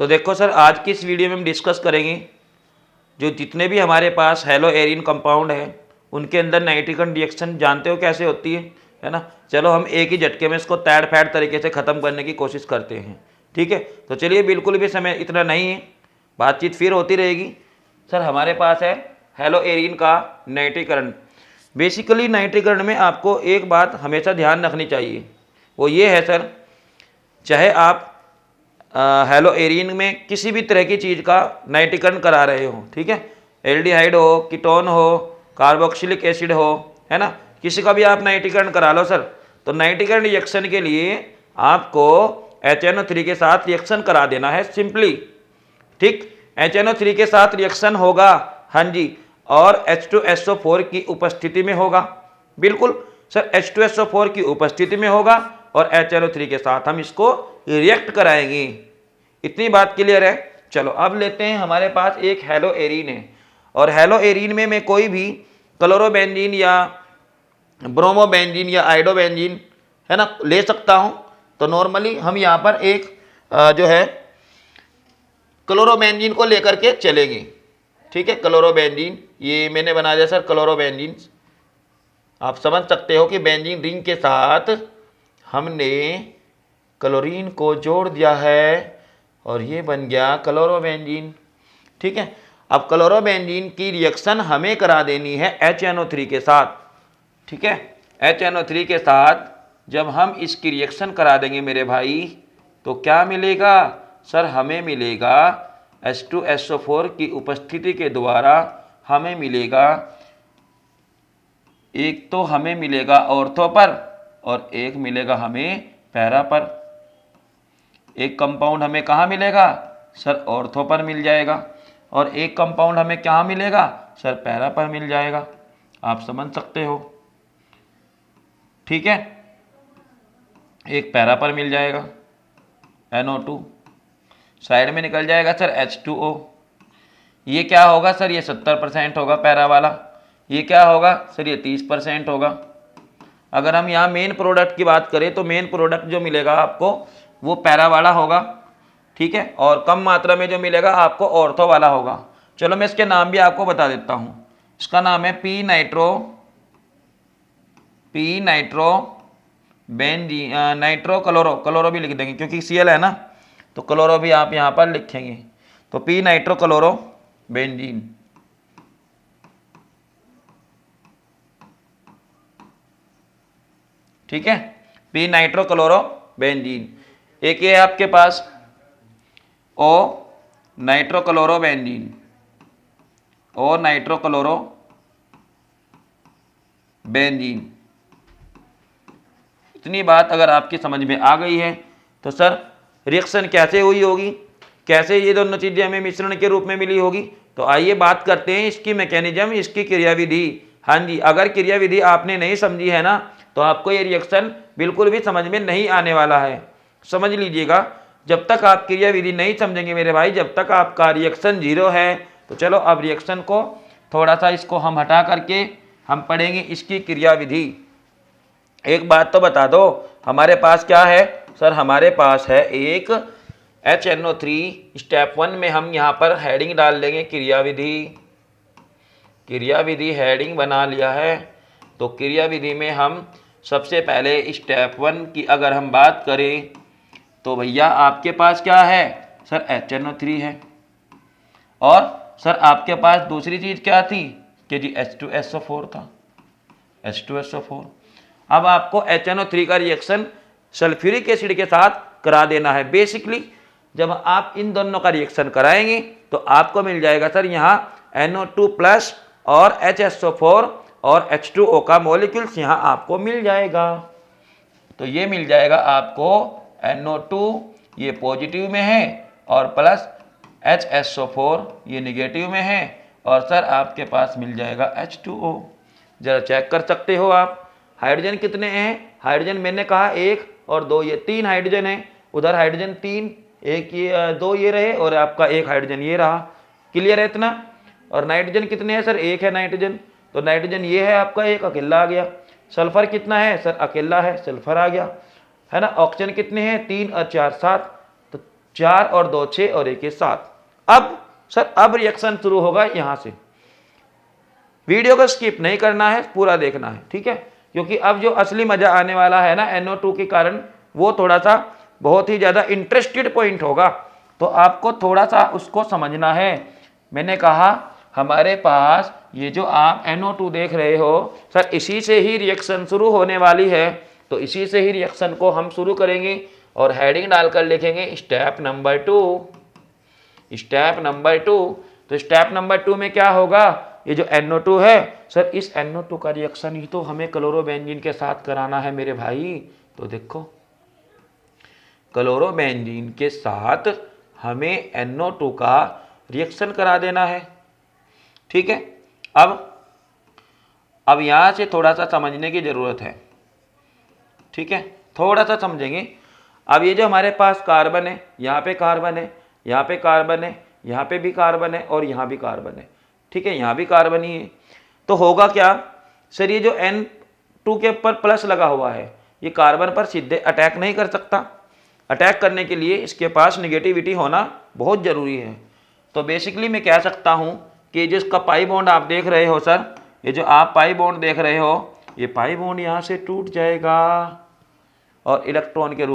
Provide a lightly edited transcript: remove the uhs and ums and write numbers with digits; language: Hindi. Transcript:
तो देखो सर, आज की इस वीडियो में हम डिस्कस करेंगे जो जितने भी हमारे पास हेलो एरिन कंपाउंड है उनके अंदर नाइट्रिकन रिएक्शन जानते हो कैसे होती है ना। चलो हम एक ही झटके में इसको तैड़ फैड़ तरीके से ख़त्म करने की कोशिश करते हैं, ठीक है। तो चलिए, बिल्कुल भी समय इतना नहीं है, बातचीत फिर होती रहेगी। सर हमारे पास है हेलो एरिन का नाइट्रीकरण। बेसिकली नाइट्रीकरण में आपको एक बात हमेशा ध्यान रखनी चाहिए, वो ये है सर, चाहे आप हेलो एरिन में किसी भी तरह की चीज़ का नाइट्रीकरण करा रहे हो, ठीक है, एल्डिहाइड हो, कीटोन हो, कार्बोक्सिलिक एसिड हो, है ना, किसी का भी आप नाइट्रीकरण करा लो सर, तो नाइट्रीकरण रिएक्शन के लिए आपको HNO3 के साथ रिएक्शन करा देना है सिंपली, ठीक। HNO3 के साथ रिएक्शन होगा, हाँ जी, और H2SO4 की उपस्थिति में होगा। बिल्कुल सर, H2SO4 की उपस्थिति में होगा और HNO3 के साथ हम इसको रिएक्ट कराएंगे। इतनी बात क्लियर है। चलो अब लेते हैं, हमारे पास एक हेलो एरिन है और हेलो एरिन में मैं कोई भी क्लोरोबेंजीन या ब्रोमोबेंजीन या आइडोबेंजीन, है ना, ले सकता हूं। तो नॉर्मली हम यहां पर एक जो है क्लोरोबेंजीन को लेकर के चलेंगे, ठीक है। क्लोरोबेंजीन ये मैंने बना दिया सर क्लोरोबेंजीन। आप समझ सकते हो कि बेंजीन रिंग के साथ हमने क्लोरीन को जोड़ दिया है और ये बन गया क्लोरोबेंजीन, ठीक है। अब क्लोरोबेंजीन की रिएक्शन हमें करा देनी है HNO3 के साथ, ठीक है। HNO3 के साथ जब हम इसकी रिएक्शन करा देंगे मेरे भाई, तो क्या मिलेगा सर, हमें मिलेगा H2SO4 की उपस्थिति के द्वारा हमें मिलेगा, एक तो हमें मिलेगा ऑर्थो पर और एक मिलेगा हमें पैरा पर। एक कंपाउंड हमें कहाँ मिलेगा सर, ऑर्थो पर मिल जाएगा, और एक कंपाउंड हमें कहाँ मिलेगा सर, पैरा पर मिल जाएगा। आप समझ सकते हो, ठीक है। एक पैरा पर मिल जाएगा NO2, साइड में निकल जाएगा सर H2O। ये क्या होगा सर, ये 70% होगा पैरा वाला, ये क्या होगा सर, ये 30% होगा। अगर हम यहाँ मेन प्रोडक्ट की बात करें तो मेन प्रोडक्ट जो मिलेगा आपको वो पैरा वाला होगा, ठीक है, और कम मात्रा में जो मिलेगा आपको ऑर्थो वाला होगा। चलो मैं इसके नाम भी आपको बता देता हूँ। इसका नाम है P nitro benzene, nitro chloro, chloro भी लिख देंगे क्योंकि Cl है ना, तो क्लोरो भी आप यहाँ पर लिखेंगे। तो पी नाइट्रो क्लोरो बेंजीन, ठीक है, पी नाइट्रो क्लोरो बेंजीन। एक ये आपके पास ओ नाइट्रो क्लोरो बेंजीन, ओ नाइट्रो क्लोरो बेंजीन। इतनी बात अगर आपकी समझ में आ गई है तो सर रिएक्शन कैसे हुई होगी, कैसे ये दोनों चीजें हमें मिश्रण के रूप में मिली होगी, तो आइए बात करते हैं इसकी मैकेनिज्म, इसकी क्रियाविधि। हाँ जी, अगर क्रियाविधि आपने नहीं समझी है ना तो आपको ये रिएक्शन बिल्कुल भी समझ में नहीं आने वाला है। समझ लीजिएगा, जब तक आप क्रियाविधि नहीं समझेंगे मेरे भाई, जब तक आपका रिएक्शन जीरो है। तो चलो अब रिएक्शन को थोड़ा सा इसको हम हटा करके हम पढ़ेंगे इसकी क्रियाविधि। एक बात तो बता दो, हमारे पास क्या है सर, हमारे पास है एक HNO3। स्टेप 1 में हम यहाँ पर हेडिंग डाल देंगे क्रियाविधि। क्रियाविधि हेडिंग बना लिया है, तो क्रियाविधि में हम सबसे पहले स्टेप 1 की अगर हम बात करें तो भैया आपके पास क्या है सर, HNO3 है, और सर आपके पास दूसरी चीज़ क्या थी कि जी H2SO4 था, H2SO4। अब आपको HNO3 का रिएक्शन सल्फ्यूरिक एसिड के साथ करा देना है। बेसिकली जब आप इन दोनों का रिएक्शन कराएंगे तो आपको मिल जाएगा सर यहाँ NO2+ और HSO4 और H2O का मॉलिक्यूल्स यहाँ आपको मिल जाएगा। तो ये मिल जाएगा आपको NO2 ये पॉजिटिव में है और प्लस HSO4 ये निगेटिव में है, और सर आपके पास मिल जाएगा H2O। जरा चेक कर सकते हो आप, हाइड्रोजन कितने हैं, हाइड्रोजन मैंने कहा 1 और 2, ये 3 हाइड्रोजन है, उधर हाइड्रोजन 3, एक ये 2 ये रहे और आपका 1 हाइड्रोजन ये रहा। क्लियर है इतना। और नाइट्रोजन कितने हैं सर, 1 है नाइट्रोजन, तो नाइट्रोजन ये है आपका 1, अकेला आ गया। सल्फर कितना है सर, अकेला है, सल्फर आ गया, है ना। ऑक्सीजन कितने हैं, 3 और 4 7, तो 4 और 2 6 और 1 7। अब सर अब रिएक्शन शुरू होगा यहाँ से। वीडियो को स्किप नहीं करना है, पूरा देखना है, ठीक है, क्योंकि अब जो असली मजा आने वाला है ना NO2 के कारण, वो थोड़ा सा बहुत ही ज़्यादा इंटरेस्टेड पॉइंट होगा, तो आपको थोड़ा सा उसको समझना है। मैंने कहा हमारे पास ये जो आप NO2 देख रहे हो सर, इसी से ही रिएक्शन शुरू होने वाली है, तो इसी से ही रिएक्शन को हम शुरू करेंगे और हेडिंग डालकर लिखेंगे स्टेप नंबर 2। स्टेप नंबर 2, तो स्टेप नंबर 2 में क्या होगा, ये जो NO2 है सर, इस NO2 का रिएक्शन ही तो हमें क्लोरोबेंजीन के साथ कराना है मेरे भाई। तो देखो क्लोरोबेंजीन के साथ हमें NO2 का रिएक्शन करा देना है, ठीक है। अब यहाँ से थोड़ा सा समझने की ज़रूरत है, ठीक है, थोड़ा सा समझेंगे। अब ये जो हमारे पास कार्बन है, यहाँ पे कार्बन है, यहाँ पे कार्बन है, यहाँ पे भी कार्बन है और यहाँ भी कार्बन है, ठीक है, यहाँ भी कार्बन ही है। तो होगा क्या सर, ये जो N2 के ऊपर प्लस लगा हुआ है, ये कार्बन पर सीधे अटैक नहीं कर सकता। अटैक करने के लिए इसके पास निगेटिविटी होना बहुत ज़रूरी है। तो बेसिकली मैं कह सकता हूँ कि जिसका पाई बॉन्ड आप देख रहे हो सर, ये जो आप पाई बॉन्ड देख रहे हो, ये पाई बॉन्ड यहाँ से टूट जाएगा और इलेक्ट्रॉन के रूप